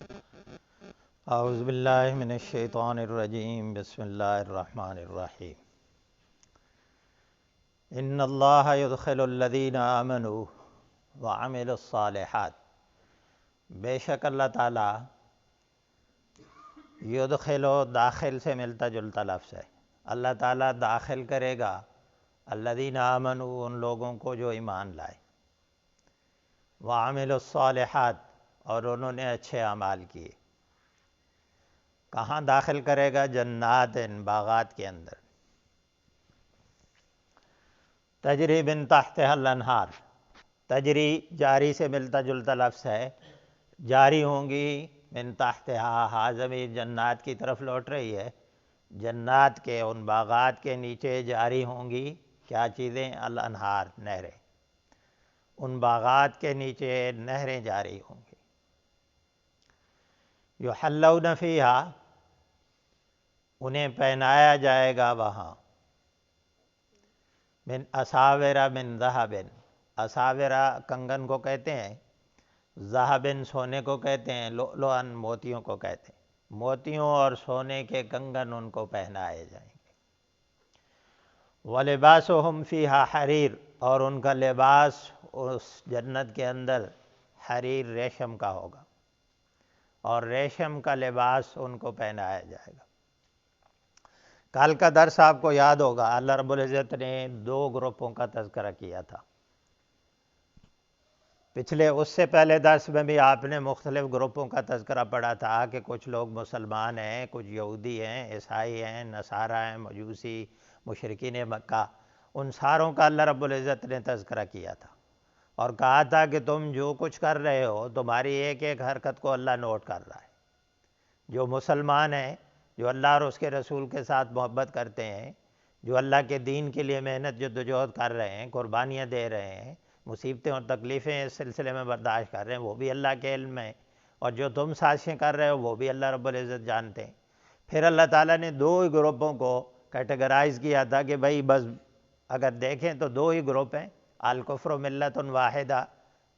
اعوذ باللہ من الشیطان الرجیم، بسم اللہ الرحمن الرحیم۔ ان اللہ یدخل الذین آمنوا وعملوا الصالحات، بے شک اللہ تعالیٰ یدخل و داخل سے ملتا جلتا لفظ ہے۔ اللہ تعالیٰ داخل کرے گا الذین آمنوا، ان لوگوں کو جو ایمان لائے، وعملوا الصالحات، اور انہوں نے اچھے اعمال کیے۔ کہاں داخل کرے گا؟ جنات، باغات کے اندر۔ تجری من تحتها الانہار، تجری جاری سے ملتا جلتا لفظ ہے، جاری ہوں گی من تحتها، ضمیر جنات کی طرف لوٹ رہی ہے، جنات کے ان باغات کے نیچے جاری ہوں گی کیا چیزیں؟ الانہار، نہریں، ان باغات کے نیچے نہریں جاری ہوں گی۔ یحلون فیہا، انہیں پہنایا جائے گا وہاں، من اساور من ذہب، اساورہ کنگن کو کہتے ہیں، ذہب سونے کو کہتے ہیں، لؤلؤا موتیوں کو کہتے ہیں، موتیوں اور سونے کے کنگن ان کو پہنائے جائیں گے۔ وَلِبَاسُهُمْ فِيهَا حریر، اور ان کا لباس اس جنت کے اندر حریر، ریشم کا ہوگا، اور ریشم کا لباس ان کو پہنایا جائے گا۔ کل کا درس آپ کو یاد ہوگا، اللہ رب العزت نے دو گروپوں کا تذکرہ کیا تھا۔ اس سے پہلے درس میں بھی آپ نے مختلف گروپوں کا تذکرہ پڑھا تھا کہ کچھ لوگ مسلمان ہیں، کچھ یہودی ہیں، عیسائی ہیں، نصارہ ہیں، مجوسی، مشرکین مکہ، ان ساروں کا اللہ رب العزت نے تذکرہ کیا تھا، اور کہا تھا کہ تم جو کچھ کر رہے ہو، تمہاری ایک ایک حرکت کو اللہ نوٹ کر رہا ہے۔ جو مسلمان ہیں، جو اللہ اور اس کے رسول کے ساتھ محبت کرتے ہیں، جو اللہ کے دین کے لیے محنت جدوجہد کر رہے ہیں، قربانیاں دے رہے ہیں، مصیبتیں اور تکلیفیں اس سلسلے میں برداشت کر رہے ہیں، وہ بھی اللہ کے علم میں، اور جو تم سازشیں کر رہے ہو وہ بھی اللہ رب العزت جانتے ہیں۔ پھر اللہ تعالیٰ نے دو ہی گروپوں کو کیٹیگرائز کیا تھا کہ بھائی بس اگر دیکھیں تو دو ہی گروپ ہیں، الکفر ملت واحدہ،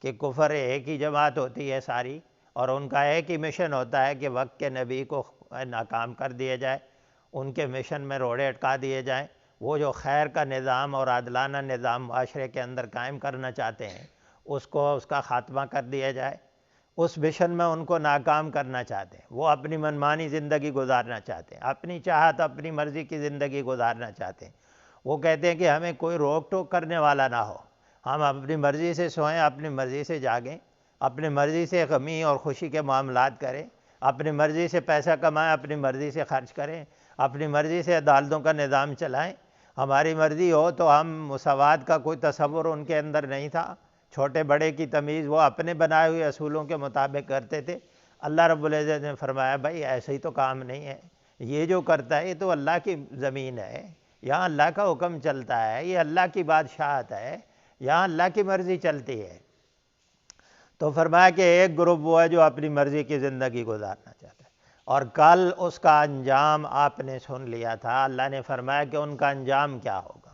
کہ کفر ایک ہی جماعت ہوتی ہے ساری، اور ان کا ایک ہی مشن ہوتا ہے کہ وقت کے نبی کو ناکام کر دیا جائے، ان کے مشن میں روڑے اٹکا دیے جائیں۔ وہ جو خیر کا نظام اور عادلانہ نظام معاشرے کے اندر قائم کرنا چاہتے ہیں، اس کا خاتمہ کر دیا جائے۔ اس مشن میں ان کو ناکام کرنا چاہتے ہیں، وہ اپنی منمانی زندگی گزارنا چاہتے ہیں، اپنی چاہت اپنی مرضی کی زندگی گزارنا چاہتے ہیں۔ وہ کہتے ہیں کہ ہمیں کوئی روک ٹوک کرنے والا نہ ہو، ہم اپنی مرضی سے سوئیں، اپنی مرضی سے جاگیں، اپنی مرضی سے غمی اور خوشی کے معاملات کریں، اپنی مرضی سے پیسہ کمائیں، اپنی مرضی سے خرچ کریں، اپنی مرضی سے عدالتوں کا نظام چلائیں۔ ہماری مرضی ہو تو ہم مساوات کا کوئی تصور ان کے اندر نہیں تھا، چھوٹے بڑے کی تمیز وہ اپنے بنائے ہوئے اصولوں کے مطابق کرتے تھے۔ اللہ رب العزت نے فرمایا بھائی ایسے ہی تو کام نہیں ہے، یہ جو کرتا ہے یہ تو اللہ کی زمین ہے، یہاں اللہ کا حکم چلتا ہے، یہ اللہ کی بادشاہت ہے، یہاں اللہ کی مرضی چلتی ہے۔ تو فرمایا کہ ایک گروپ وہ ہے جو اپنی مرضی کی زندگی گزارنا چاہتا ہے، اور کل اس کا انجام آپ نے سن لیا تھا۔ اللہ نے فرمایا کہ ان کا انجام کیا ہوگا،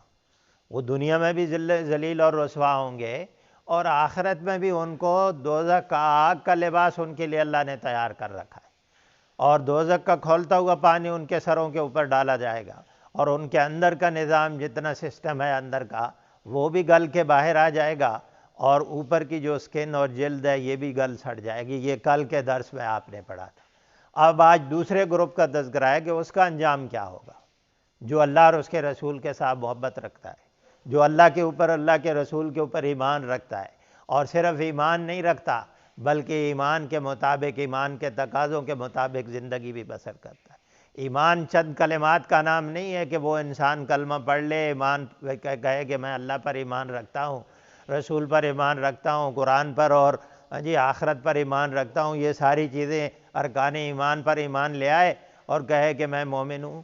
وہ دنیا میں بھی ذلیل اور رسوا ہوں گے، اور آخرت میں بھی ان کو دوزخ کا آگ کا لباس ان کے لیے اللہ نے تیار کر رکھا ہے، اور دوزخ کا کھولتا ہوا پانی ان کے سروں کے اوپر ڈالا جائے گا، اور ان کے اندر کا نظام جتنا سسٹم ہے اندر کا وہ بھی گل کے باہر آ جائے گا، اور اوپر کی جو سکن اور جلد ہے یہ بھی گل سڑ جائے گی۔ یہ کل کے درس میں آپ نے پڑھا تھا۔ اب آج دوسرے گروپ کا تذکرہ ہے کہ اس کا انجام کیا ہوگا، جو اللہ اور اس کے رسول کے ساتھ محبت رکھتا ہے، جو اللہ کے اوپر، اللہ کے رسول کے اوپر ایمان رکھتا ہے، اور صرف ایمان نہیں رکھتا بلکہ ایمان کے مطابق، ایمان کے تقاضوں کے مطابق زندگی بھی بسر کرتا ہے۔ ایمان چند کلمات کا نام نہیں ہے کہ وہ انسان کلمہ پڑھ لے، ایمان کہے کہ میں اللہ پر ایمان رکھتا ہوں، رسول پر ایمان رکھتا ہوں، قرآن پر اور آخرت پر ایمان رکھتا ہوں، یہ ساری چیزیں ارکان ایمان پر ایمان لے آئے اور کہے کہ میں مومن ہوں۔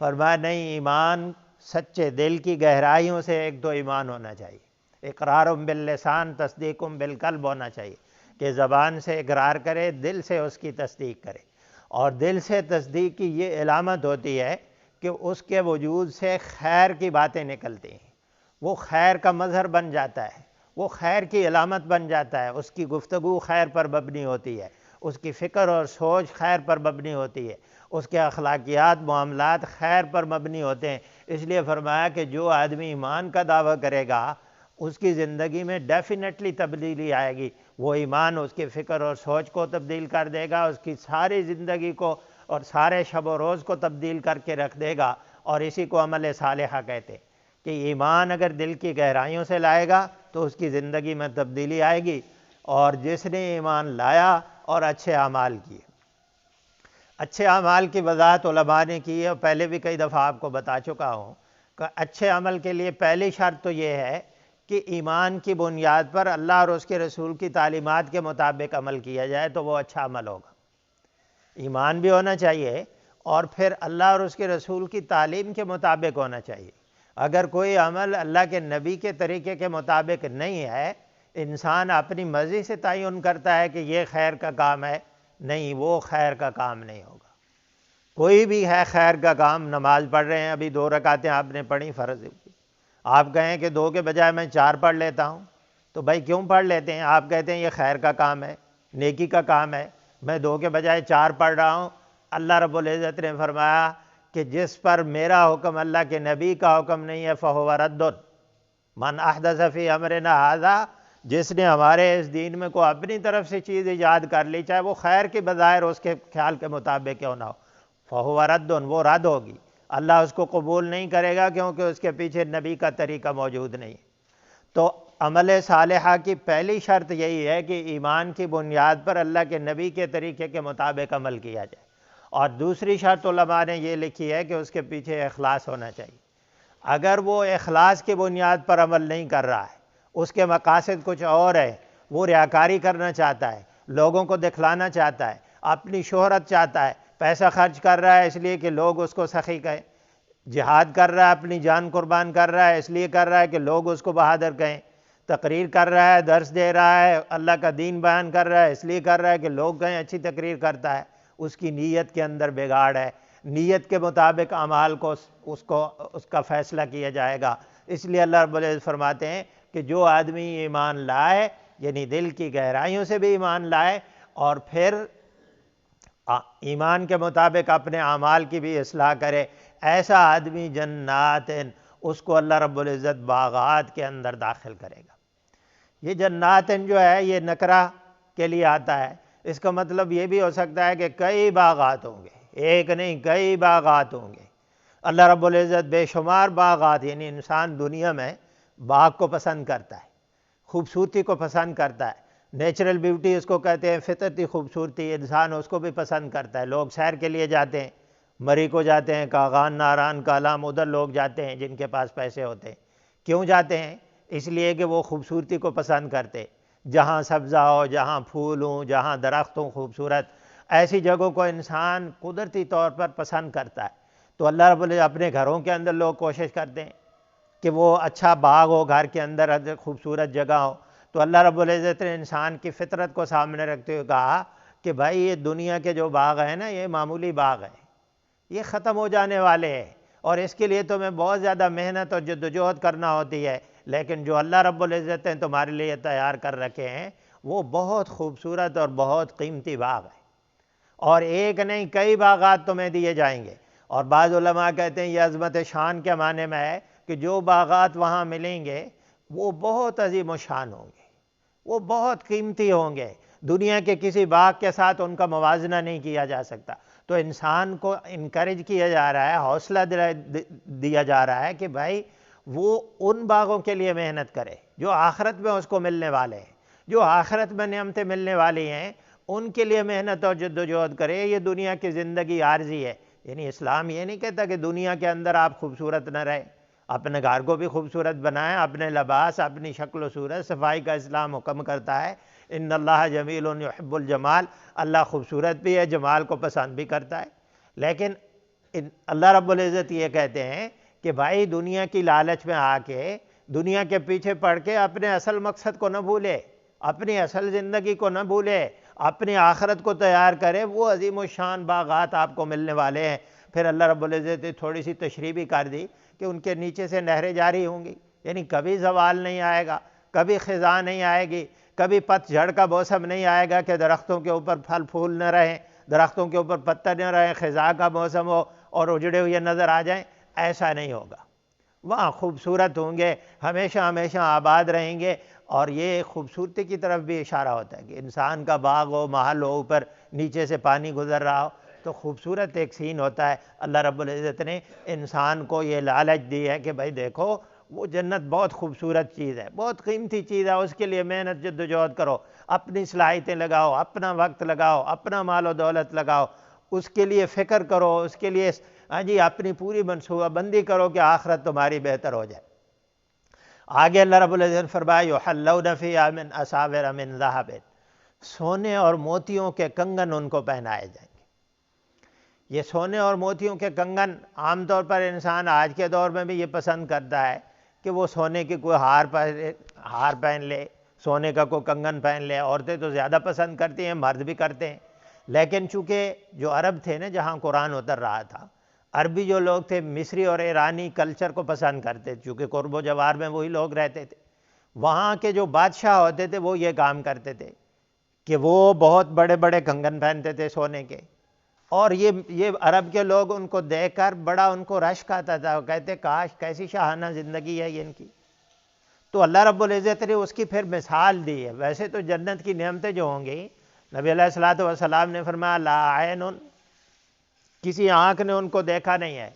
فرمایا نہیں، ایمان سچے دل کی گہرائیوں سے ایک تو ایمان ہونا چاہیے، اقرار باللسان تصدیق بالقلب ہونا چاہیے، کہ زبان سے اقرار کرے، دل سے اس کی تصدیق کرے، اور دل سے تصدیق کی یہ علامت ہوتی ہے کہ اس کے وجود سے خیر کی باتیں نکلتی ہیں، وہ خیر کا مظہر بن جاتا ہے، وہ خیر کی علامت بن جاتا ہے، اس کی گفتگو خیر پر مبنی ہوتی ہے، اس کی فکر اور سوچ خیر پر مبنی ہوتی ہے، اس کے اخلاقیات معاملات خیر پر مبنی ہوتے ہیں۔ اس لیے فرمایا کہ جو آدمی ایمان کا دعویٰ کرے گا اس کی زندگی میں ڈیفینیٹلی تبدیلی آئے گی۔ وہ ایمان اس کی فکر اور سوچ کو تبدیل کر دے گا، اس کی ساری زندگی کو اور سارے شب و روز کو تبدیل کر کے رکھ دے گا، اور اسی کو عمل صالحہ کہتے ہیں کہ ایمان اگر دل کی گہرائیوں سے لائے گا تو اس کی زندگی میں تبدیلی آئے گی۔ اور جس نے ایمان لایا اور اچھے اعمال کیے، اچھے اعمال کی وضاحت علماء نے کی ہے، اور پہلے بھی کئی دفعہ آپ کو بتا چکا ہوں کہ اچھے عمل کے لیے پہلی شرط تو یہ ہے کہ ایمان کی بنیاد پر اللہ اور اس کے رسول کی تعلیمات کے مطابق عمل کیا جائے تو وہ اچھا عمل ہوگا۔ ایمان بھی ہونا چاہیے اور پھر اللہ اور اس کے رسول کی تعلیم کے مطابق ہونا چاہیے۔ اگر کوئی عمل اللہ کے نبی کے طریقے کے مطابق نہیں ہے، انسان اپنی مرضی سے تعین کرتا ہے کہ یہ خیر کا کام ہے، نہیں، وہ خیر کا کام نہیں ہوگا۔ کوئی بھی ہے خیر کا کام، نماز پڑھ رہے ہیں، ابھی 2 رکعتیں آپ نے پڑھی فرض کی، آپ کہیں کہ 2 کے بجائے میں 4 پڑھ لیتا ہوں، تو بھائی کیوں پڑھ لیتے ہیں؟ آپ کہتے ہیں یہ خیر کا کام ہے، نیکی کا کام ہے، میں 2 کے بجائے 4 پڑھ رہا ہوں۔ اللہ رب العزت نے فرمایا کہ جس پر میرا حکم اللہ کے نبی کا حکم نہیں ہے فَهُوَ رَدٌّ مَنْ أَحْدَثَ فِي أَمْرِنَا هَذَا، جس نے ہمارے اس دین میں کوئی اپنی طرف سے چیز ایجاد کر لی، چاہے وہ خیر کے بظاہر اس کے خیال کے مطابق کیوں نہ ہو، فَهُوَ رَدٌّ، وہ رد ہوگی، اللہ اس کو قبول نہیں کرے گا کیونکہ اس کے پیچھے نبی کا طریقہ موجود نہیں۔ تو عمل صالحہ کی پہلی شرط یہی ہے کہ ایمان کی بنیاد پر اللہ کے نبی کے طریقے کے مطابق عمل کیا جائے، اور دوسری شرط علماء نے یہ لکھی ہے کہ اس کے پیچھے اخلاص ہونا چاہیے۔ اگر وہ اخلاص کی بنیاد پر عمل نہیں کر رہا ہے، اس کے مقاصد کچھ اور ہے، وہ ریاکاری کرنا چاہتا ہے، لوگوں کو دکھلانا چاہتا ہے، اپنی شہرت چاہتا ہے، پیسہ خرچ کر رہا ہے اس لیے کہ لوگ اس کو سخی کہیں، جہاد کر رہا ہے، اپنی جان قربان کر رہا ہے اس لیے کر رہا ہے کہ لوگ اس کو بہادر کہیں، تقریر کر رہا ہے، درس دے رہا ہے، اللہ کا دین بیان کر رہا ہے اس لیے کر رہا ہے کہ لوگ کہیں اچھی تقریر کرتا ہے، اس کی نیت کے اندر بگاڑ ہے۔ نیت کے مطابق اعمال کو اس کا فیصلہ کیا جائے گا۔ اس لیے اللہ رب العزت فرماتے ہیں کہ جو آدمی ایمان لائے، یعنی دل کی گہرائیوں سے بھی ایمان لائے، اور پھر ایمان کے مطابق اپنے اعمال کی بھی اصلاح کرے، ایسا آدمی جنات، اس کو اللہ رب العزت باغات کے اندر داخل کرے گا۔ یہ جنات جو ہے یہ نکرہ کے لیے آتا ہے، اس کا مطلب یہ بھی ہو سکتا ہے کہ کئی باغات ہوں گے، ایک نہیں کئی باغات ہوں گے۔ اللہ رب العزت بے شمار باغات، یعنی انسان دنیا میں باغ کو پسند کرتا ہے، خوبصورتی کو پسند کرتا ہے، نیچرل بیوٹی اس کو کہتے ہیں، فطرتی خوبصورتی، انسان اس کو بھی پسند کرتا ہے۔ لوگ سیر کے لیے جاتے ہیں، مری کو جاتے ہیں، کاغان، ناران، کالام، ادھر لوگ جاتے ہیں جن کے پاس پیسے ہوتے ہیں۔ کیوں جاتے ہیں؟ اس لیے کہ وہ خوبصورتی کو پسند کرتے، جہاں سبزہ ہو، جہاں پھول ہوں، جہاں درخت ہوں خوبصورت، ایسی جگہوں کو انسان قدرتی طور پر پسند کرتا ہے۔ تو اللہ رب العزت اپنے گھروں کے اندر لوگ کوشش کرتے ہیں کہ وہ اچھا باغ ہو، گھر کے اندر خوبصورت جگہ ہو۔ تو اللہ رب العزت نے انسان کی فطرت کو سامنے رکھتے ہوئے کہا کہ بھائی یہ دنیا کے جو باغ ہیں نا، یہ معمولی باغ ہیں، یہ ختم ہو جانے والے ہیں، اور اس کے لیے تمہیں بہت زیادہ محنت اور جدوجہد کرنا ہوتی ہے، لیکن جو اللہ رب العزت نے تمہارے لیے تیار کر رکھے ہیں وہ بہت خوبصورت اور بہت قیمتی باغ ہیں، اور ایک نہیں کئی باغات تمہیں دیے جائیں گے۔ اور بعض علماء کہتے ہیں یہ عظمت شان کے معنی میں ہے کہ جو باغات وہاں ملیں گے وہ بہت عظیم و شان ہوں گے، وہ بہت قیمتی ہوں گے، دنیا کے کسی باغ کے ساتھ ان کا موازنہ نہیں کیا جا سکتا۔ تو انسان کو انکریج کیا جا رہا ہے، حوصلہ دیا جا رہا ہے کہ بھائی وہ ان باغوں کے لیے محنت کرے جو آخرت میں اس کو ملنے والے ہیں، جو آخرت میں نعمتیں ملنے والی ہیں، ان کے لیے محنت اور جدوجہد کرے۔ یہ دنیا کی زندگی عارضی ہے، یعنی اسلام یہ نہیں کہتا کہ دنیا کے اندر آپ خوبصورت نہ رہیں، اپنے گھر کو بھی خوبصورت بنائیں، اپنے لباس، اپنی شکل و صورت، صفائی کا اسلام حکم کرتا ہے۔ ان اللہ جمیل یحب الجمال، اللہ خوبصورت بھی ہے، جمال کو پسند بھی کرتا ہے۔ لیکن اللہ رب العزت یہ کہتے ہیں کہ بھائی دنیا کی لالچ میں آ کے، دنیا کے پیچھے پڑ کے اپنے اصل مقصد کو نہ بھولے، اپنی اصل زندگی کو نہ بھولے، اپنی آخرت کو تیار کرے، وہ عظیم الشان باغات آپ کو ملنے والے ہیں۔ پھر اللہ رب العزت نے تھوڑی سی تشریح بھی کر دی کہ ان کے نیچے سے نہریں جاری ہوں گی، یعنی کبھی زوال نہیں آئے گا، کبھی خزاں نہیں آئے گی، کبھی پت جھڑ کا موسم نہیں آئے گا کہ درختوں کے اوپر پھل پھول نہ رہیں، درختوں کے اوپر پتے نہ رہیں، خزاں کا موسم ہو اور اجڑے ہوئے نظر آ جائیں، ایسا نہیں ہوگا۔ وہاں خوبصورت ہوں گے، ہمیشہ ہمیشہ آباد رہیں گے۔ اور یہ خوبصورتی کی طرف بھی اشارہ ہوتا ہے کہ انسان کا باغ ہو، محل ہو، اوپر نیچے سے پانی گزر رہا ہو تو خوبصورت ایک سین ہوتا ہے۔ اللہ رب العزت نے انسان کو یہ لالچ دی ہے کہ بھائی دیکھو وہ جنت بہت خوبصورت چیز ہے، بہت قیمتی چیز ہے، اس کے لیے محنت جدوجہد کرو، اپنی صلاحیتیں لگاؤ، اپنا وقت لگاؤ، اپنا مال و دولت لگاؤ، اس کے لیے فکر کرو، اس کے لیے اپنی پوری منصوبہ بندی کرو کہ آخرت تمہاری بہتر ہو جائے۔ آگے اللہ رب العزت نے فرمایا یحلون فیہا من اساور من ذہب، سونے اور موتیوں کے کنگن ان کو پہنائے جائیں گے۔ یہ سونے اور موتیوں کے کنگن عام طور پر انسان آج کے دور میں بھی یہ پسند کرتا ہے کہ وہ سونے کی کوئی ہار پہن لے، سونے کا کوئی کنگن پہن لے۔ عورتیں تو زیادہ پسند کرتی ہیں، مرد بھی کرتے ہیں، لیکن چونکہ جو عرب تھے نا جہاں قرآن اتر رہا تھا، عربی جو لوگ تھے مصری اور ایرانی کلچر کو پسند کرتے تھے، چونکہ قرب و جوار میں وہی لوگ رہتے تھے۔ وہاں کے جو بادشاہ ہوتے تھے وہ یہ کام کرتے تھے کہ وہ بہت بڑے بڑے کنگن پہنتے تھے سونے کے، اور یہ عرب کے لوگ ان کو دیکھ کر بڑا ان کو رشک آتا تھا، وہ کہتے کاش کیسی شاہانہ زندگی ہے یہ ان کی۔ تو اللہ رب العزت نے اس کی پھر مثال دی ہے۔ ویسے تو جنت کی نعمتیں جو ہوں گی، نبی علیہ الصلوۃ والسلام نے فرمایا لا عین، کسی آنکھ نے ان کو دیکھا نہیں ہے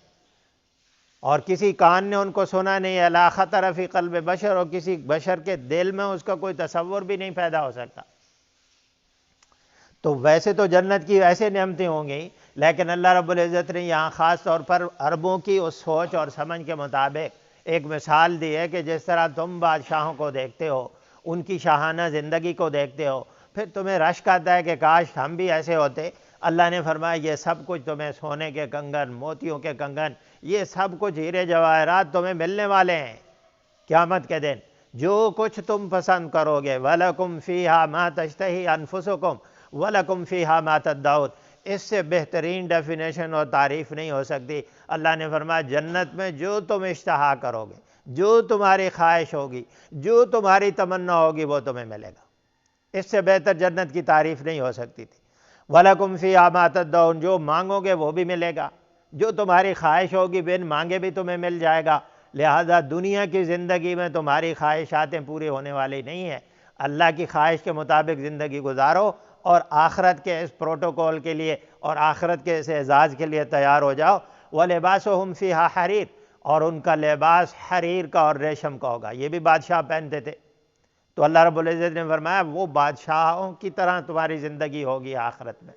اور کسی کان نے ان کو سنا نہیں ہے، لا خطر فی قلب بشر، اور کسی بشر کے دل میں اس کا کوئی تصور بھی نہیں پیدا ہو سکتا۔ تو ویسے تو جنت کی ایسے نعمتیں ہوں گی، لیکن اللہ رب العزت نے یہاں خاص طور پر عربوں کی اس سوچ اور سمجھ کے مطابق ایک مثال دی ہے کہ جس طرح تم بادشاہوں کو دیکھتے ہو، ان کی شاہانہ زندگی کو دیکھتے ہو، پھر تمہیں رشک آتا ہے کہ کاش ہم بھی ایسے ہوتے۔ اللہ نے فرمایا یہ سب کچھ تمہیں سونے کے کنگن، موتیوں کے کنگن، یہ سب کچھ ہیرے جواہرات تمہیں ملنے والے ہیں قیامت کے دن۔ جو کچھ تم پسند کرو گے، وَلَكُمْ فِيهَا مَا تَشْتَهِي أَنفُسُكُمْ وَلَكُمْ فِيهَا مَا تَدَّعُونَ، اس سے بہترین ڈیفینیشن اور تعریف نہیں ہو سکتی۔ اللہ نے فرمایا جنت میں جو تم اشتہا کرو گے، جو تمہاری خواہش ہوگی، جو تمہاری تمنا ہوگی وہ تمہیں ملے گا۔ اس سے بہتر جنت کی تعریف نہیں ہو سکتی تھی۔ وَلَكُمْ فِيهَا مَا تَدَّعُونَ، جو مانگو گے وہ بھی ملے گا، جو تمہاری خواہش ہوگی بن مانگے بھی تمہیں مل جائے گا۔ لہذا دنیا کی زندگی میں تمہاری خواہشاتیں پوری ہونے والی نہیں ہیں، اللہ کی خواہش کے مطابق زندگی گزارو اور آخرت کے اس پروٹوکول کے لیے اور آخرت کے اس اعزاز کے لیے تیار ہو جاؤ۔ وَلِبَاسُهُمْ فِيهَا حَرِيرٌ، اور ان کا لباس حریر کا اور ریشم کا ہوگا، یہ بھی بادشاہ پہنتے تھے۔ تو اللہ رب العزت نے فرمایا وہ بادشاہوں کی طرح تمہاری زندگی ہوگی آخرت میں۔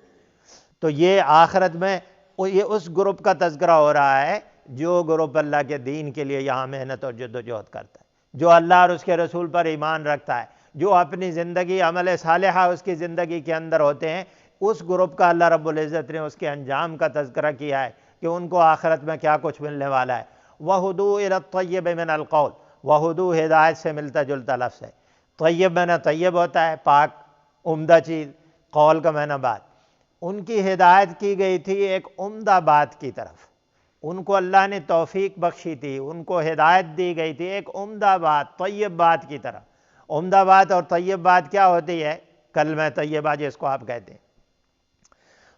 تو یہ آخرت میں یہ اس گروپ کا تذکرہ ہو رہا ہے جو گروپ اللہ کے دین کے لیے یہاں محنت اور جدوجہد کرتا ہے، جو اللہ اور اس کے رسول پر ایمان رکھتا ہے، جو اپنی زندگی عمل صالحہ اس کی زندگی کے اندر ہوتے ہیں، اس گروپ کا اللہ رب العزت نے اس کے انجام کا تذکرہ کیا ہے کہ ان کو آخرت میں کیا کچھ ملنے والا ہے۔ وَہُدُوا إِلَى الطَّيِّبِ مِنَ الْقَوْلِ، وَہُدُوا ہدایت سے ملتا جلتا لفظ ہے۔ طیب معنی طیب ہوتا ہے پاک، عمدہ چیز، قول کا معنی بات۔ ان کی ہدایت کی گئی تھی ایک عمدہ بات کی طرف، ان کو اللہ نے توفیق بخشی تھی، ان کو ہدایت دی گئی تھی ایک عمدہ بات، طیب بات کی طرف۔ عمدہ بات اور طیب بات کیا ہوتی ہے؟ کلمہ طیبہ جس کو آپ کہتے ہیں،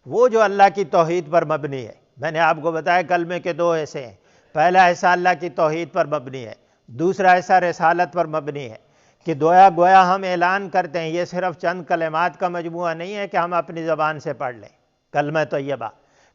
وہ جو اللہ کی توحید پر مبنی ہے۔ میں نے آپ کو بتایا کلمے کے دو حصے ہیں، پہلا حصہ اللہ کی توحید پر مبنی ہے، دوسرا حصہ رسالت پر مبنی ہے، کہ گویا ہم اعلان کرتے ہیں، یہ صرف چند کلمات کا مجموعہ نہیں ہے کہ ہم اپنی زبان سے پڑھ لیں۔ کلمہ طیبہ،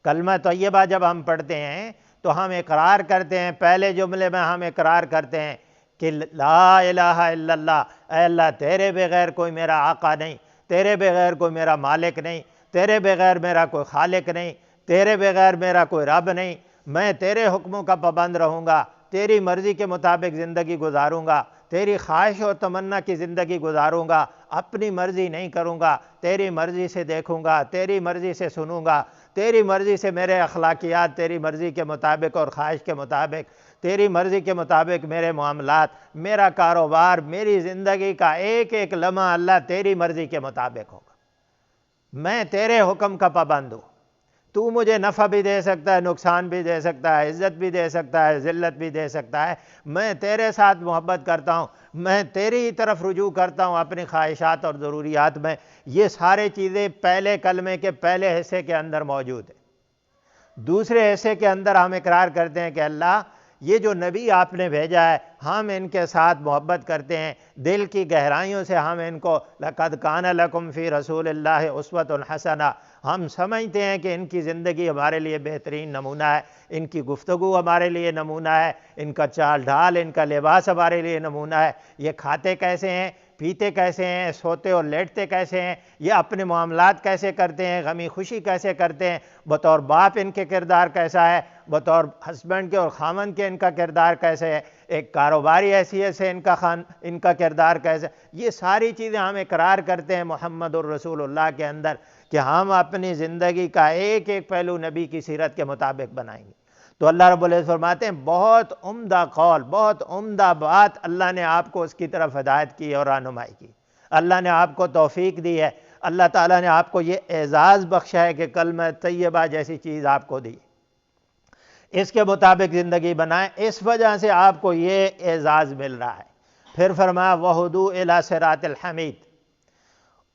کلمہ طیبہ جب ہم پڑھتے ہیں تو ہم اقرار کرتے ہیں، پہلے جملے میں ہم اقرار کرتے ہیں کہ لا الہ الا اللہ، اے اللہ تیرے بغیر کوئی میرا آقا نہیں، تیرے بغیر کوئی میرا مالک نہیں، تیرے بغیر میرا کوئی خالق نہیں، تیرے بغیر میرا کوئی رب نہیں، میں تیرے حکموں کا پابند رہوں گا، تیری مرضی کے مطابق زندگی گزاروں گا، تیری خواہش اور تمنا کی زندگی گزاروں گا، اپنی مرضی نہیں کروں گا، تیری مرضی سے دیکھوں گا، تیری مرضی سے سنوں گا، تیری مرضی سے میرے اخلاقیات تیری مرضی کے مطابق اور خواہش کے مطابق، تیری مرضی کے مطابق میرے معاملات، میرا کاروبار، میری زندگی کا ایک ایک لمحہ اللہ تیری مرضی کے مطابق ہوگا۔ میں تیرے حکم کا پابند ہوں، تو مجھے نفع بھی دے سکتا ہے، نقصان بھی دے سکتا ہے، عزت بھی دے سکتا ہے، ذلت بھی دے سکتا ہے، میں تیرے ساتھ محبت کرتا ہوں، میں تیری ہی طرف رجوع کرتا ہوں اپنی خواہشات اور ضروریات میں۔ یہ سارے چیزیں پہلے کلمے کے پہلے حصے کے اندر موجود ہیں۔ دوسرے حصے کے اندر ہم اقرار کرتے ہیں کہ اللہ یہ جو نبی آپ نے بھیجا ہے ہم ان کے ساتھ محبت کرتے ہیں، دل کی گہرائیوں سے ہم ان کو لَقَدْ كَانَ لَكُمْ فِي رَسُولِ اللَّهِ أُسْوَةٌ حَسَنَةٌ، ہم سمجھتے ہیں کہ ان کی زندگی ہمارے لیے بہترین نمونہ ہے، ان کی گفتگو ہمارے لیے نمونہ ہے، ان کا چال ڈھال، ان کا لباس ہمارے لیے نمونہ ہے، یہ کھاتے کیسے ہیں، پیتے کیسے ہیں، سوتے اور لیٹتے کیسے ہیں، یہ اپنے معاملات کیسے کرتے ہیں، غمی خوشی کیسے کرتے ہیں، بطور باپ ان کے کردار کیسا ہے، بطور ہسبینڈ کے اور خامن کے ان کا کردار کیسے ہے، ایک کاروباری حیثیت سے ان کا کردار کیسے ہے۔ یہ ساری چیزیں ہم اقرار کرتے ہیں محمد الرسول اللہ کے اندر کہ ہم اپنی زندگی کا ایک ایک پہلو نبی کی سیرت کے مطابق بنائیں گے۔ تو اللہ رب العزت فرماتے ہیں بہت عمدہ قول، بہت عمدہ بات اللہ نے آپ کو اس کی طرف ہدایت کی اور رہنمائی کی، اللہ نے آپ کو توفیق دی ہے، اللہ تعالیٰ نے آپ کو یہ اعزاز بخشا ہے کہ کلمہ طیبہ جیسی چیز آپ کو دی، اس کے مطابق زندگی بنائیں، اس وجہ سے آپ کو یہ اعزاز مل رہا ہے۔ پھر فرمایا وَہُدُوا إِلَىٰ صِرَاطِ الْحَمِيدِ،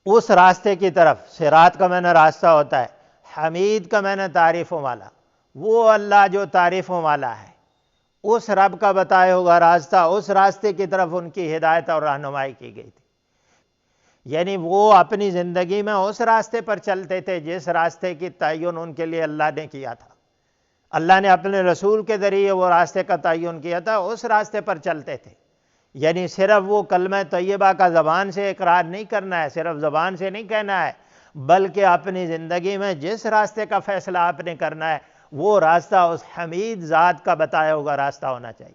اس راستے کی طرف، صراط کا معنی راستہ ہوتا ہے، حمید کا معنی تعریفوں والا، وہ اللہ جو تعریفوں والا ہے، اس رب کا بتایا ہوا راستہ، اس راستے کی طرف ان کی ہدایت اور رہنمائی کی گئی تھی۔ یعنی وہ اپنی زندگی میں اس راستے پر چلتے تھے جس راستے کی تعین ان کے لیے اللہ نے کیا تھا، اللہ نے اپنے رسول کے ذریعے وہ راستے کا تعین کیا تھا، اس راستے پر چلتے تھے۔ یعنی صرف وہ کلمہ طیبہ کا زبان سے اقرار نہیں کرنا ہے، صرف زبان سے نہیں کہنا ہے، بلکہ اپنی زندگی میں جس راستے کا فیصلہ آپ نے کرنا ہے وہ راستہ اس حمید ذات کا بتایا ہوا راستہ ہونا چاہیے۔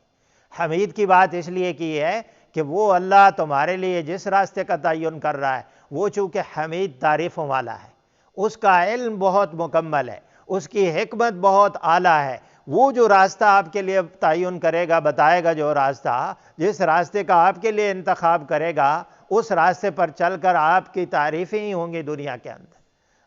حمید کی بات اس لیے کی ہے کہ وہ اللہ تمہارے لیے جس راستے کا تعین کر رہا ہے وہ چونکہ حمید تعریفوں والا ہے، اس کا علم بہت مکمل ہے، اس کی حکمت بہت اعلیٰ ہے، وہ جو راستہ آپ کے لیے تعین کرے گا، بتائے گا، جو راستہ جس راستے کا آپ کے لیے انتخاب کرے گا اس راستے پر چل کر آپ کی تعریفیں ہی ہوں گی دنیا کے اندر،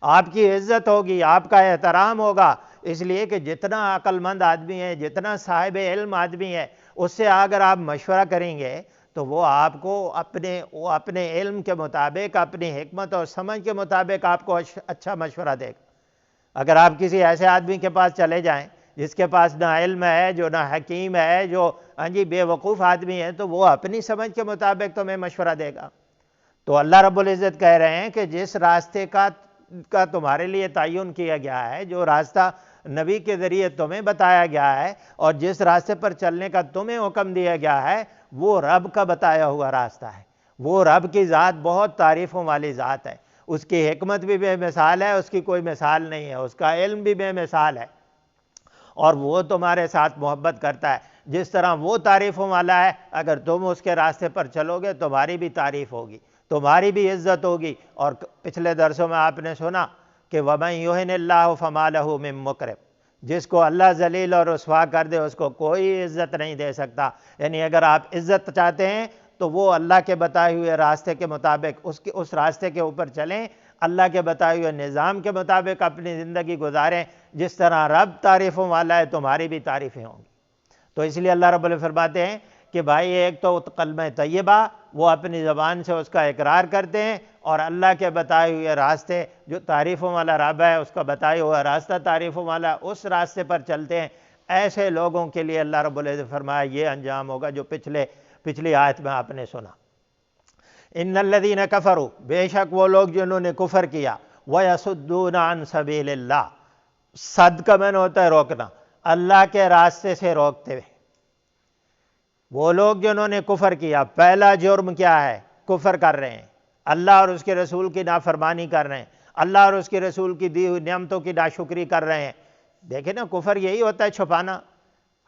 آپ کی عزت ہوگی، آپ کا احترام ہوگا، اس لیے کہ جتنا عقل مند آدمی ہے، جتنا صاحب علم آدمی ہے، اس سے اگر آپ مشورہ کریں گے تو وہ آپ کو اپنے علم کے مطابق، اپنی حکمت اور سمجھ کے مطابق آپ کو اچھا مشورہ دے گا۔ اگر آپ کسی ایسے آدمی کے پاس چلے جائیں جس کے پاس نہ علم ہے، جو نہ حکیم ہے، جو بے وقوف آدمی ہے، تو وہ اپنی سمجھ کے مطابق تمہیں مشورہ دے گا۔ تو اللہ رب العزت کہہ رہے ہیں کہ جس راستے کا تمہارے لیے تعین کیا گیا ہے، جو راستہ نبی کے ذریعے تمہیں بتایا گیا ہے اور جس راستے پر چلنے کا تمہیں حکم دیا گیا ہے، وہ رب کا بتایا ہوا راستہ ہے۔ وہ رب کی ذات بہت تعریفوں والی ذات ہے، اس کی حکمت بھی بے مثال ہے، اس کی کوئی مثال نہیں ہے، اس کا علم بھی بے مثال ہے، اور وہ تمہارے ساتھ محبت کرتا ہے۔ جس طرح وہ تعریفوں والا ہے، اگر تم اس کے راستے پر چلو گے تمہاری بھی تعریف ہوگی، تمہاری بھی عزت ہوگی۔ اور پچھلے درسوں میں آپ نے سنا کہ وَمَن يُهِنِ اللَّهُ فَمَا لَهُ مِن مُّكْرِمٍ، جس کو اللہ ذلیل اور رسوا کر دے اس کو کوئی عزت نہیں دے سکتا۔ یعنی اگر آپ عزت چاہتے ہیں تو وہ اللہ کے بتائے ہوئے راستے کے مطابق اس راستے کے اوپر چلیں، اللہ کے بتائے ہوئے نظام کے مطابق اپنی زندگی گزاریں، جس طرح رب تعریفوں والا ہے تمہاری بھی تعریفیں ہوں گی۔ تو اس لیے اللہ رب العزت فرماتے ہیں کہ بھائی ایک تو کلمہ طیبہ، وہ اپنی زبان سے اس کا اقرار کرتے ہیں، اور اللہ کے بتائے ہوئے راستے، جو تعریفوں والا رب ہے اس کا بتایا ہوا راستہ تعریفوں والا، اس راستے پر چلتے ہیں۔ ایسے لوگوں کے لیے اللہ رب العزت فرمایا یہ انجام ہوگا جو پچھلی آیت میں آپ نے سنا۔ ان الذین کفروا، بے شک وہ لوگ جنہوں نے کفر کیا، وَيَصُدُّونَ عَن سَبِيلِ اللَّهِ، صد کا معنی ہوتا ہے روکنا، اللہ کے راستے سے روکتے ہوئے۔ وہ لوگ جنہوں نے کفر کیا، پہلا جرم کیا ہے؟ کفر کر رہے ہیں، اللہ اور اس کے رسول کی نافرمانی کر رہے ہیں، اللہ اور اس کے رسول کی دی ہوئی نعمتوں کی ناشکری کر رہے ہیں۔ دیکھیں نا، کفر یہی ہوتا ہے، چھپانا،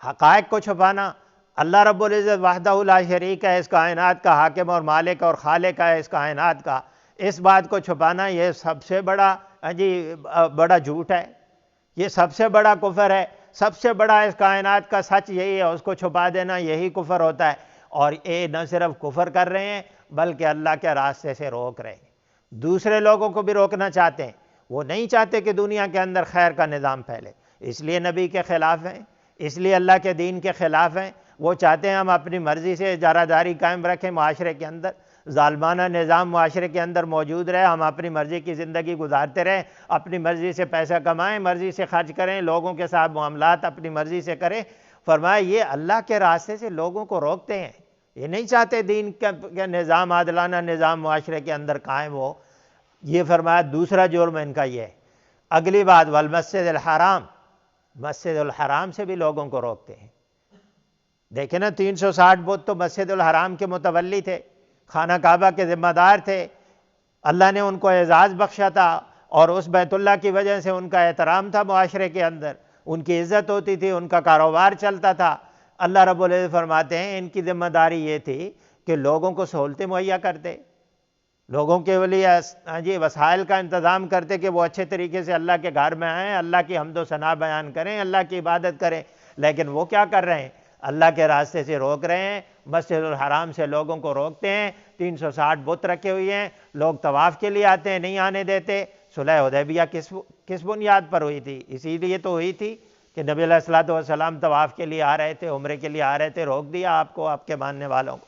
حقائق کو چھپانا۔ اللہ رب العزت وحدہ لا شریک ہے، اس کائنات کا حاکم اور مالک اور خالق ہے اس کائنات کا، اس بات کو چھپانا یہ سب سے بڑا جھوٹ ہے، یہ سب سے بڑا کفر ہے، سب سے بڑا اس کائنات کا سچ یہی ہے، اس کو چھپا دینا یہی کفر ہوتا ہے۔ اور یہ نہ صرف کفر کر رہے ہیں بلکہ اللہ کے راستے سے روک رہے ہیں، دوسرے لوگوں کو بھی روکنا چاہتے ہیں، وہ نہیں چاہتے کہ دنیا کے اندر خیر کا نظام پھیلے، اس لیے نبی کے خلاف ہیں، اس لیے اللہ کے دین کے خلاف ہیں۔ وہ چاہتے ہیں ہم اپنی مرضی سے اجارہ داری قائم رکھیں معاشرے کے اندر، ظالمانہ نظام معاشرے کے اندر موجود رہے، ہم اپنی مرضی کی زندگی گزارتے رہیں، اپنی مرضی سے پیسہ کمائیں، مرضی سے خرچ کریں، لوگوں کے ساتھ معاملات اپنی مرضی سے کریں۔ فرمایا یہ اللہ کے راستے سے لوگوں کو روکتے ہیں، یہ نہیں چاہتے دین کا نظام، عادلانہ نظام معاشرے کے اندر قائم ہو۔ یہ فرمایا دوسرا جرم ان کا یہ ہے۔ اگلی بات، والمسجد الحرام، مسجد الحرام سے بھی لوگوں کو روکتے ہیں۔ دیکھیں نا 360 بت تو مسجد الحرام کے متولی تھے، خانہ کعبہ کے ذمہ دار تھے، اللہ نے ان کو اعزاز بخشا تھا، اور اس بیت اللہ کی وجہ سے ان کا احترام تھا معاشرے کے اندر، ان کی عزت ہوتی تھی، ان کا کاروبار چلتا تھا۔ اللہ رب العزت فرماتے ہیں ان کی ذمہ داری یہ تھی کہ لوگوں کو سہولتیں مہیا کرتے، لوگوں کے لیے وسائل کا انتظام کرتے کہ وہ اچھے طریقے سے اللہ کے گھر میں آئیں، اللہ کی حمد و ثنا بیان کریں، اللہ کی عبادت کریں۔ لیکن وہ کیا کر رہے ہیں؟ اللہ کے راستے سے روک رہے ہیں، مسجد الحرام سے لوگوں کو روکتے ہیں، 360 بت رکھے ہوئے ہیں، لوگ طواف کے لیے آتے ہیں نہیں آنے دیتے۔ صلح حدیبیہ کس بنیاد پر ہوئی تھی؟ اسی لیے تو ہوئی تھی کہ نبی علیہ الصلوۃ والسلام طواف کے لیے آ رہے تھے، عمرے کے لیے آ رہے تھے، روک دیا آپ کو، آپ کے ماننے والوں کو۔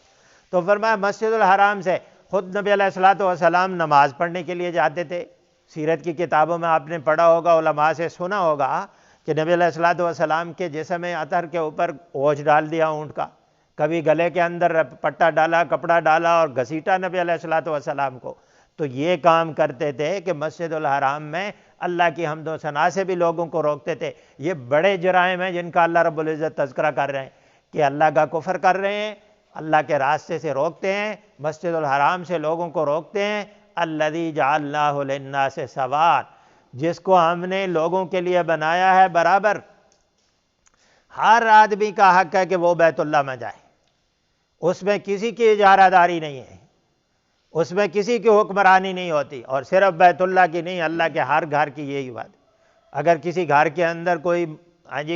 تو فرمایا مسجد الحرام سے خود نبی علیہ الصلوۃ والسلام نماز پڑھنے کے لیے جاتے تھے۔ سیرت کی کتابوں میں آپ نے پڑھا ہوگا، علماء سے سنا ہوگا کہ نبی علیہ الصلوۃ والسلام کے جسم عطر کے اوپر اوجھ ڈال دیا اونٹ کا، کبھی گلے کے اندر پٹا ڈالا، کپڑا ڈالا اور گھسیٹا نبی علیہ الصلوۃ والسلام کو۔ تو یہ کام کرتے تھے کہ مسجد الحرام میں اللہ کی حمد و ثنا سے بھی لوگوں کو روکتے تھے۔ یہ بڑے جرائم ہیں جن کا اللہ رب العزت تذکرہ کر رہے ہیں کہ اللہ کا کفر کر رہے ہیں، اللہ کے راستے سے روکتے ہیں، مسجد الحرام سے لوگوں کو روکتے ہیں۔ الذی جعلناہ للناس سواء، جس کو ہم نے لوگوں کے لیے بنایا ہے برابر۔ ہر آدمی کا حق ہے کہ وہ بیت اللہ میں جائے، اس میں کسی کی اجارہ داری نہیں ہے، اس میں کسی کی حکمرانی نہیں ہوتی، اور صرف بیت اللہ کی نہیں، اللہ کے ہر گھر کی یہی بات۔ اگر کسی گھر کے اندر کوئی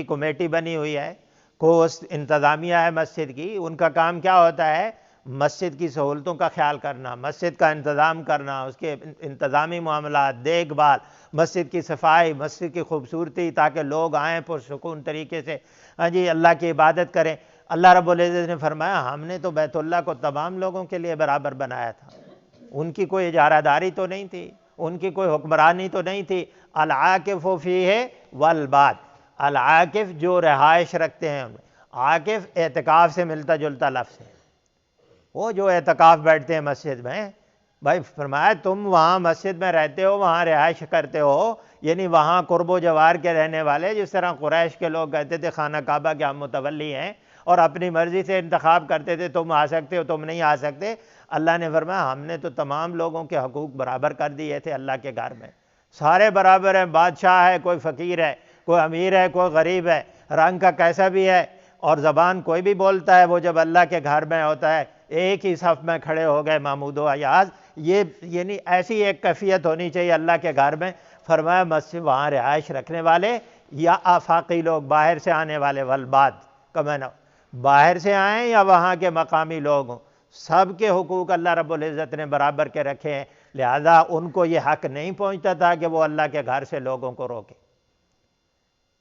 کمیٹی بنی ہوئی ہے، کوئی انتظامیہ ہے مسجد کی، ان کا کام کیا ہوتا ہے؟ مسجد کی سہولتوں کا خیال کرنا، مسجد کا انتظام کرنا، اس کے انتظامی معاملات، دیکھ بھال، مسجد کی صفائی، مسجد کی خوبصورتی، تاکہ لوگ آئیں پرسکون طریقے سے اللہ کی عبادت کریں۔ اللہ رب العزت نے فرمایا ہم نے تو بیت اللہ کو تمام لوگوں کے لیے برابر بنایا تھا، ان کی کوئی اجارہ داری تو نہیں تھی، ان کی کوئی حکمرانی تو نہیں تھی۔ العاکف فیہ والباد، العاکف جو رہائش رکھتے ہیں، عاکف اعتکاف سے ملتا جلتا لفظ ہے، وہ جو اعتکاف بیٹھتے ہیں مسجد میں۔ بھائی فرمایا تم وہاں مسجد میں رہتے ہو، وہاں رہائش کرتے ہو، یعنی وہاں قرب و جوار کے رہنے والے، جس طرح قریش کے لوگ کہتے تھے خانہ کعبہ کے ہم متولی ہیں، اور اپنی مرضی سے انتخاب کرتے تھے تم آ سکتے ہو تم نہیں آ سکتے۔ اللہ نے فرمایا ہم نے تو تمام لوگوں کے حقوق برابر کر دیے تھے اللہ کے گھر میں، سارے برابر ہیں، بادشاہ ہے، کوئی فقیر ہے، کوئی امیر ہے، کوئی غریب ہے، رنگ کا کیسا بھی ہے، اور زبان کوئی بھی بولتا ہے، وہ جب اللہ کے گھر میں ہوتا ہے ایک ہی صف میں کھڑے ہو گئے محمود و ایاز۔ یہ یعنی ایسی ایک کیفیت ہونی چاہیے اللہ کے گھر میں۔ فرمایا مسجد وہاں رہائش رکھنے والے یا آفاقی لوگ، باہر سے آنے والے، والباد کا معنی باہر سے آئیں یا وہاں کے مقامی لوگ ہوں، سب کے حقوق اللہ رب العزت نے برابر کے رکھے ہیں، لہذا ان کو یہ حق نہیں پہنچتا تھا کہ وہ اللہ کے گھر سے لوگوں کو روکیں،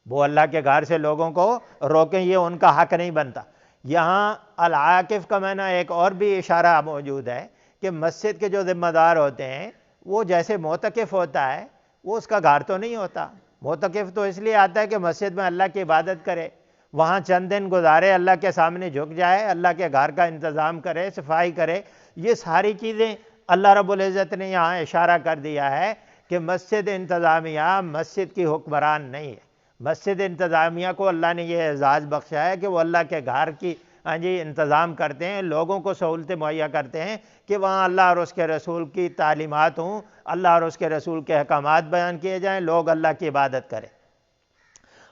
وہ اللہ کے گھر سے لوگوں کو روکیں، یہ ان کا حق نہیں بنتا۔ یہاں العاکف کا معنی ایک اور بھی اشارہ موجود ہے کہ مسجد کے جو ذمہ دار ہوتے ہیں، وہ جیسے معتکف ہوتا ہے، وہ اس کا گھر تو نہیں ہوتا، معتکف تو اس لیے آتا ہے کہ مسجد میں اللہ کی عبادت کرے، وہاں چند دن گزارے، اللہ کے سامنے جھک جائے، اللہ کے گھر کا انتظام کرے، صفائی کرے۔ یہ ساری چیزیں اللہ رب العزت نے یہاں اشارہ کر دیا ہے کہ مسجد انتظامیہ مسجد کی حکمران نہیں ہے، مسجد انتظامیہ کو اللہ نے یہ اعزاز بخشا ہے کہ وہ اللہ کے گھر کی انتظام کرتے ہیں، لوگوں کو سہولتیں مہیا کرتے ہیں کہ وہاں اللہ اور اس کے رسول کی تعلیمات ہوں، اللہ اور اس کے رسول کے احکامات بیان کیے جائیں، لوگ اللہ کی عبادت کریں۔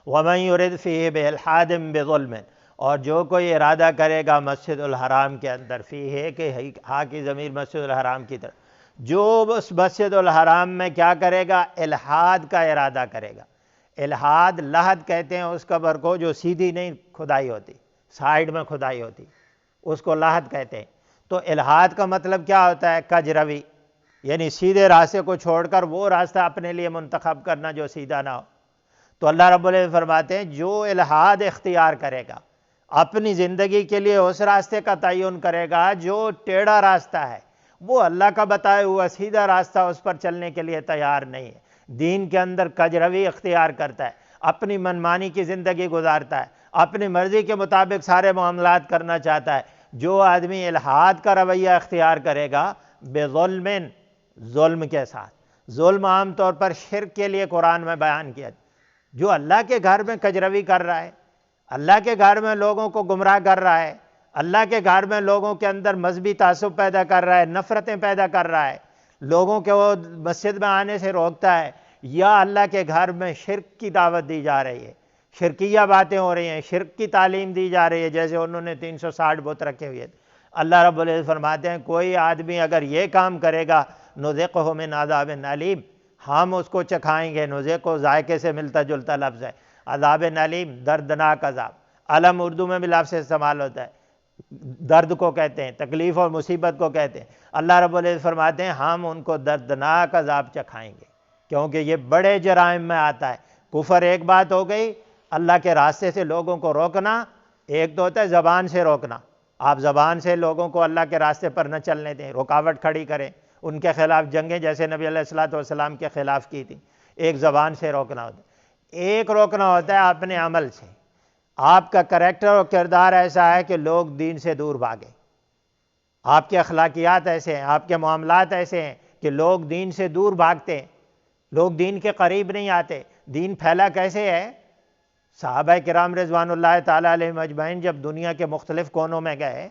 وَمَن يُرِدْ فِيهِ بِإِلْحَادٍ بِظُلْمٍ، اور جو کوئی ارادہ کرے گا مسجد الحرام کے اندر، فیہ کہ ہاں کی ضمیر مسجد الحرام کی طرف، جو اس مسجد الحرام میں کیا کرے گا؟ الحاد کا ارادہ کرے گا۔ الحاد لحد کہتے ہیں اس قبر کو جو سیدھی نہیں کھدائی ہوتی، سائیڈ میں کھدائی ہوتی، اس کو لحد کہتے ہیں۔ تو الحاد کا مطلب کیا ہوتا ہے؟ کج روی، یعنی سیدھے راستے کو چھوڑ کر وہ راستہ اپنے لیے منتخب کرنا جو سیدھا نہ ہو۔ تو اللہ رب العزت فرماتے ہیں جو الحاد اختیار کرے گا اپنی زندگی کے لیے اس راستے کا تعین کرے گا جو ٹیڑھا راستہ ہے، وہ اللہ کا بتایا ہوا سیدھا راستہ اس پر چلنے کے لیے تیار نہیں ہے، دین کے اندر کجروی اختیار کرتا ہے، اپنی منمانی کی زندگی گزارتا ہے، اپنی مرضی کے مطابق سارے معاملات کرنا چاہتا ہے۔ جو آدمی الحاد کا رویہ اختیار کرے گا بے ظلم کے ساتھ، ظلم عام طور پر شرک کے لیے قرآن میں بیان کیا، جو اللہ کے گھر میں کجروی کر رہا ہے، اللہ کے گھر میں لوگوں کو گمراہ کر رہا ہے، اللہ کے گھر میں لوگوں کے اندر مذہبی تعصب پیدا کر رہا ہے، نفرتیں پیدا کر رہا ہے، لوگوں کے وہ مسجد میں آنے سے روکتا ہے، یا اللہ کے گھر میں شرک کی دعوت دی جا رہی ہے، شرکیہ باتیں ہو رہی ہیں، شرک کی تعلیم دی جا رہی ہے، جیسے انہوں نے 360 بت رکھے ہوئے تھے۔ اللہ رب العزت فرماتے ہیں کوئی آدمی اگر یہ کام کرے گا نذقہ من عذاب علیم، ہم اس کو چکھائیں گے، نذقہ ذائقے سے ملتا جلتا لفظ ہے، عذاب علیم دردناک عذاب، علم اردو میں بھی لفظ استعمال ہوتا ہے، درد کو کہتے ہیں، تکلیف اور مصیبت کو کہتے ہیں۔ اللہ رب العزت فرماتے ہیں ہم ان کو دردناک عذاب چکھائیں گے، کیونکہ یہ بڑے جرائم میں آتا ہے۔ کفر ایک بات ہو گئی، اللہ کے راستے سے لوگوں کو روکنا ایک تو ہوتا ہے زبان سے روکنا، آپ زبان سے لوگوں کو اللہ کے راستے پر نہ چلنے دیں، رکاوٹ کھڑی کریں، ان کے خلاف جنگیں جیسے نبی علیہ الصلوۃ والسلام کے خلاف کی تھی، ایک زبان سے روکنا ہوتا ہے، ایک روکنا ہوتا ہے اپنے عمل سے، آپ کا کریکٹر اور کردار ایسا ہے کہ لوگ دین سے دور بھاگیں، آپ کے اخلاقیات ایسے ہیں، آپ کے معاملات ایسے ہیں کہ لوگ دین سے دور بھاگتے ہیں، لوگ دین کے قریب نہیں آتے۔ دین پھیلا کیسے ہے؟ صحابہ کرام رضوان اللہ تعالیٰ علیہم اجمعین جب دنیا کے مختلف کونوں میں گئے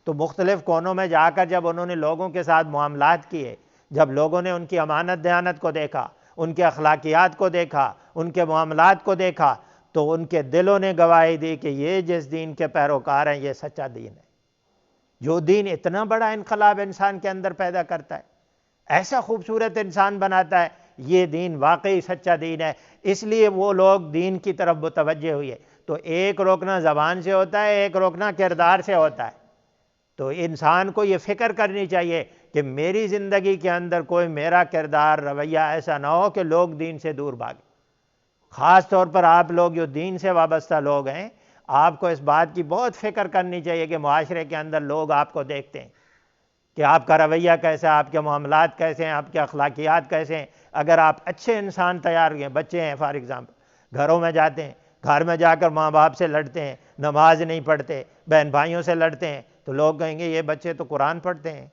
تو مختلف کونوں میں جا کر جب انہوں نے لوگوں کے ساتھ معاملات کیے، جب لوگوں نے ان کی امانت دیانت کو دیکھا، ان کے اخلاقیات کو دیکھا، ان کے معاملات کو دیکھا، تو ان کے دلوں نے گواہی دی کہ یہ جس دین کے پیروکار ہیں یہ سچا دین ہے۔ جو دین اتنا بڑا انقلاب انسان کے اندر پیدا کرتا ہے، ایسا خوبصورت انسان بناتا ہے، یہ دین واقعی سچا دین ہے، اس لیے وہ لوگ دین کی طرف متوجہ ہوئے۔ تو ایک روکنا زبان سے ہوتا ہے، ایک روکنا کردار سے ہوتا ہے۔ تو انسان کو یہ فکر کرنی چاہیے کہ میری زندگی کے اندر کوئی میرا کردار رویہ ایسا نہ ہو کہ لوگ دین سے دور بھاگیں۔ خاص طور پر آپ لوگ جو دین سے وابستہ لوگ ہیں، آپ کو اس بات کی بہت فکر کرنی چاہیے کہ معاشرے کے اندر لوگ آپ کو دیکھتے ہیں کہ آپ کا رویہ کیسا ہے، آپ کے معاملات کیسے ہیں، آپ کے اخلاقیات کیسے ہیں۔ اگر آپ اچھے انسان تیار ہوئے، بچے ہیں فار ایگزامپل، گھروں میں جاتے ہیں، گھر میں جا کر ماں باپ سے لڑتے ہیں، نماز نہیں پڑھتے، بہن بھائیوں سے لڑتے ہیں، تو لوگ کہیں گے یہ بچے تو قرآن پڑھتے ہیں۔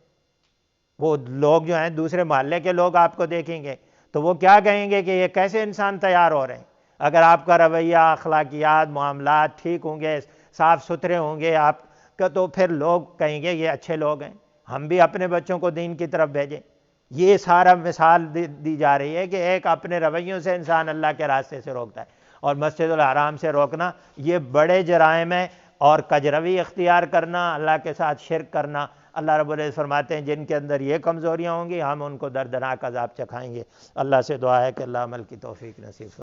وہ لوگ جو ہیں دوسرے محلے کے لوگ آپ کو دیکھیں گے تو وہ کیا کہیں گے کہ یہ کیسے انسان تیار ہو رہے ہیں۔ اگر آپ کا رویہ، اخلاقیات، معاملات ٹھیک ہوں گے، صاف ستھرے ہوں گے آپ کا، تو پھر لوگ کہیں گے یہ اچھے لوگ ہیں، ہم بھی اپنے بچوں کو دین کی طرف بھیجیں۔ یہ سارا مثال دی جا رہی ہے کہ ایک اپنے رویوں سے انسان اللہ کے راستے سے روکتا ہے، اور مسجد الحرام سے روکنا یہ بڑے جرائم ہیں، اور کجروی اختیار کرنا، اللہ کے ساتھ شرک کرنا۔ اللہ رب العزت فرماتے ہیں جن کے اندر یہ کمزوریاں ہوں گی ہم ان کو دردناک عذاب چکھائیں گے۔ اللہ سے دعا ہے کہ اللہ عمل کی توفیق نصیب فرمائے۔